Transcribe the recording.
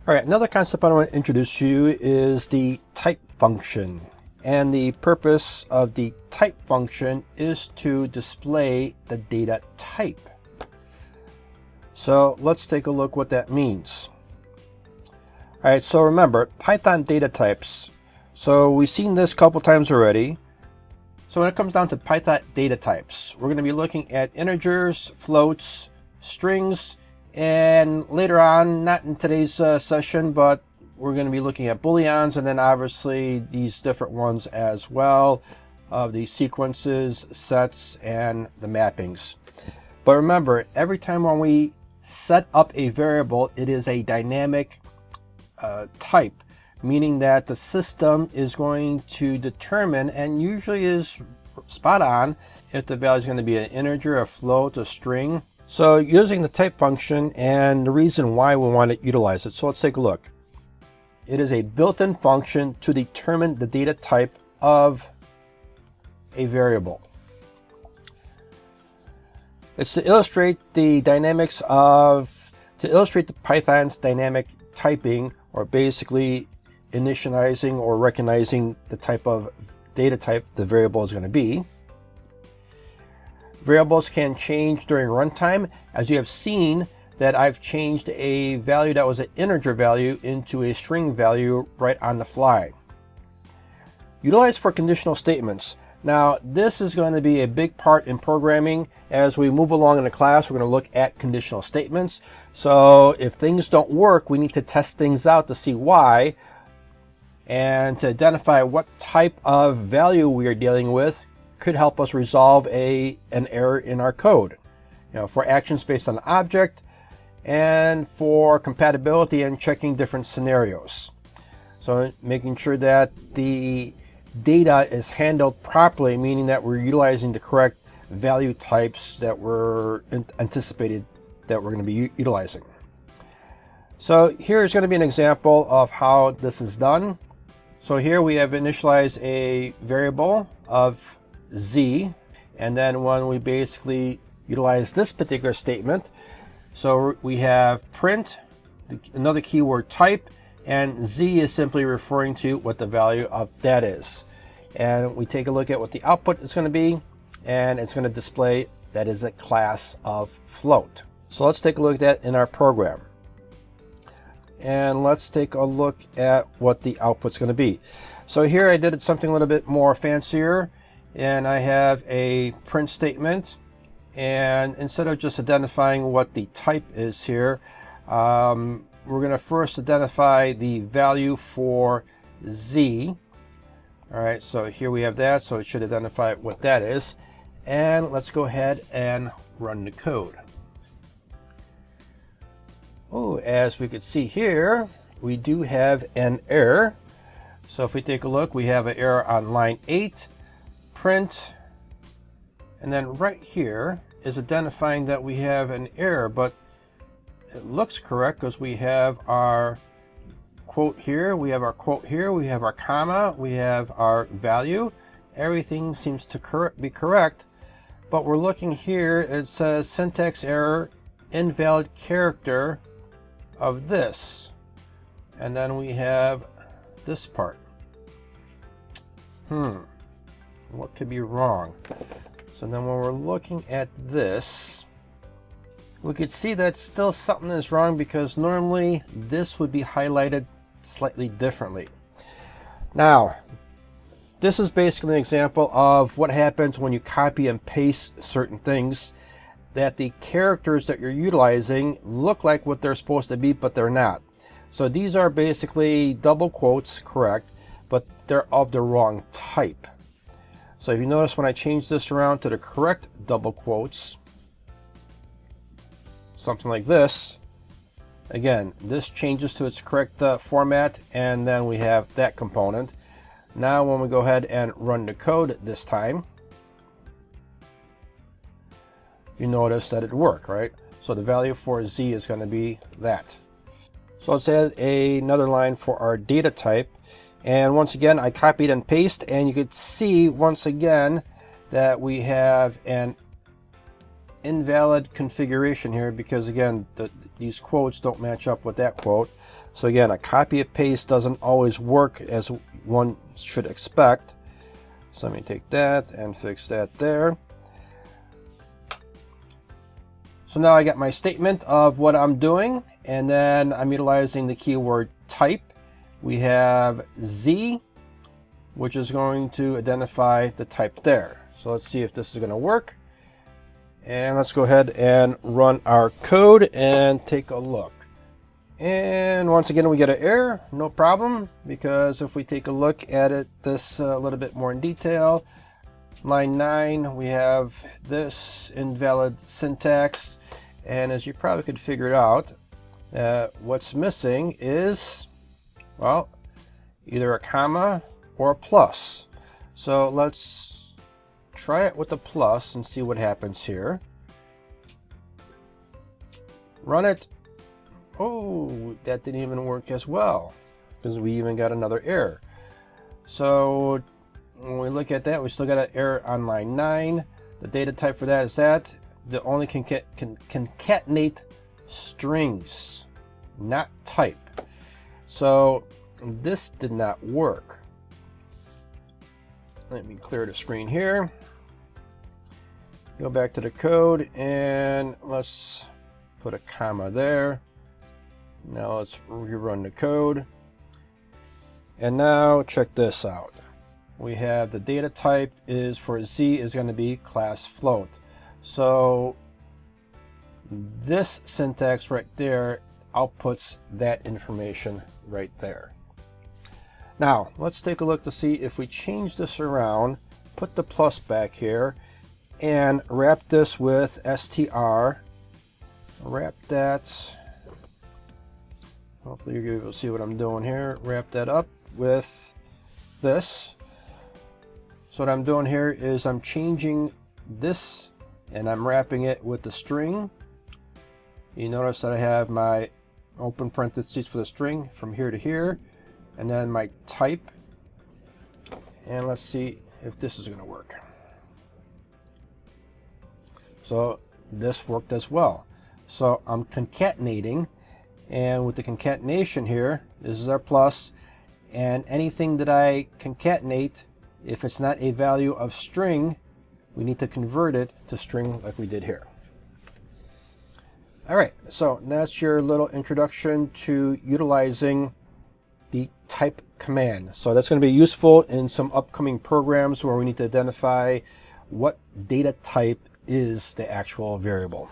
All right, another concept I want to introduce to you is the type function. And the purpose of the type function is to display the data type. So let's take a look what that means. All right, so remember, Python data types. So we've seen this a couple times already. So when it comes down to Python data types, we're going to be looking at integers, floats, strings, and later on, not in today's session, but we're going to be looking at booleans, and then obviously these different ones as well, of the sequences, sets, and the mappings. But remember, every time when we set up a variable, it is a dynamic type, meaning that the system is going to determine, and usually is spot on, if the value is going to be an integer, a float, a string. So using the type function and the reason why we want to utilize it. So let's take a look. It is a built-in function to determine the data type of a variable. It's to illustrate the dynamics to illustrate the Python's dynamic typing, or basically initializing or recognizing the type of data type the variable is going to be. Variables can change during runtime, as you have seen that I've changed a value that was an integer value into a string value right on the fly. Utilized for conditional statements. Now, this is going to be a big part in programming. As we move along in the class, we're going to look at conditional statements. So if things don't work, we need to test things out to see why, and to identify what type of value we are dealing with could help us resolve an error in our code. For actions based on the object, and for compatibility and checking different scenarios. So making sure that the data is handled properly, meaning that we're utilizing the correct value types that were anticipated that we're going to be utilizing. So here is going to be an example of how this is done. So here we have initialized a variable of z, and then when we basically utilize this particular statement, so we have print, another keyword type, and z is simply referring to what the value of that is. And we take a look at what the output is going to be, and it's going to display that is a class of float. So let's take a look at that in our program. And let's take a look at what the output's going to be. So here I did something a little bit more fancier, and I have a print statement. And instead of just identifying what the type is here, we're going to first identify the value for z. All right, so here we have that, so it should identify what that is. And let's go ahead and run the code. Oh, as we could see here, we do have an error. So if we take a look, we have an error on line 8, print, and then right here is identifying that we have an error, but it looks correct because we have our quote here, we have our quote here, we have our comma, we have our value. Everything seems to be correct, but we're looking here, it says syntax error, invalid character of this. And then we have this part. What could be wrong? So then when we're looking at this, we could see that still something is wrong, because normally this would be highlighted slightly differently. Now, this is basically an example of what happens when you copy and paste certain things, that the characters that you're utilizing look like what they're supposed to be, but they're not. So these are basically double quotes, correct, but they're of the wrong type. So if you notice, when I change this around to the correct double quotes, something like this, again, this changes to its correct format, and then we have that component. Now when we go ahead and run the code this time, you notice that it worked, right? So the value for z is going to be that. So let's add another line for our data type. And once again, I copied and pasted, and you could see once again that we have an invalid configuration here, because again, these quotes don't match up with that quote. So again, a copy and paste doesn't always work as one should expect. So let me take that and fix that there. So now I got my statement of what I'm doing, and then I'm utilizing the keyword type. We have Z, which is going to identify the type there. So let's see if this is going to work. And let's go ahead and run our code and take a look. And once again, we get an error. No problem, because if we take a look at it this a little bit more in detail, line 9, we have this invalid syntax. And as you probably could figure it out, what's missing is, well, either a comma or a plus. So let's try it with a plus and see what happens here. Run it. Oh, that didn't even work as well, because we even got another error. So when we look at that, we still got an error on line 9. The data type for that is that. The only concatenate strings, not type. So this did not work. Let me clear the screen here. Go back to the code and let's put a comma there. Now let's rerun the code. And now check this out. We have the data type is for Z is going to be class float. So this syntax right there outputs that information right there. Now let's take a look to see if we change this around, put the plus back here, and wrap this with str. Wrap that. Hopefully you're able to see what I'm doing here. Wrap that up with this. So what I'm doing here is I'm changing this and I'm wrapping it with the string. You notice that I have my open parentheses for the string from here to here, and then my type. And let's see if this is going to work. So this worked as well. So I'm concatenating, and with the concatenation here, this is our plus, and anything that I concatenate, if it's not a value of string, we need to convert it to string like we did here. All right, so that's your little introduction to utilizing the type command. So that's going to be useful in some upcoming programs where we need to identify what data type is the actual variable.